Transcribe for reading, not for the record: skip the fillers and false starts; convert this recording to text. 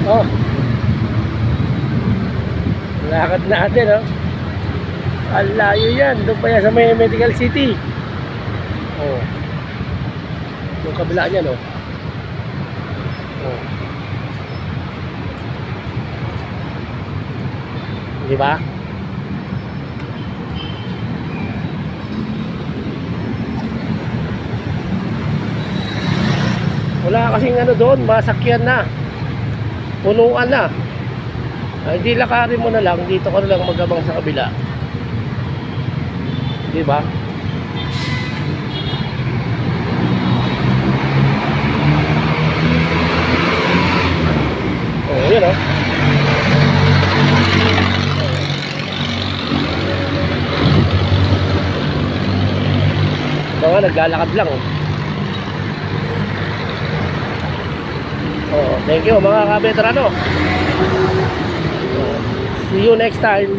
Oh, lakad natin, oh. Ang layo yan. Doon pa yan sa may Medical City. Oh. Yung kabila niyan, oh. Oh. Di ba? Wala kasing ano doon, masakyan na. Punuan na. Ay, di lakarin mo na lang, dito ka na lang magabang sa kabila. Di ba? Oh, yun, oh. Mga naglalakad lang, oh. Oh, thank you mga ka-veterano. See you next time.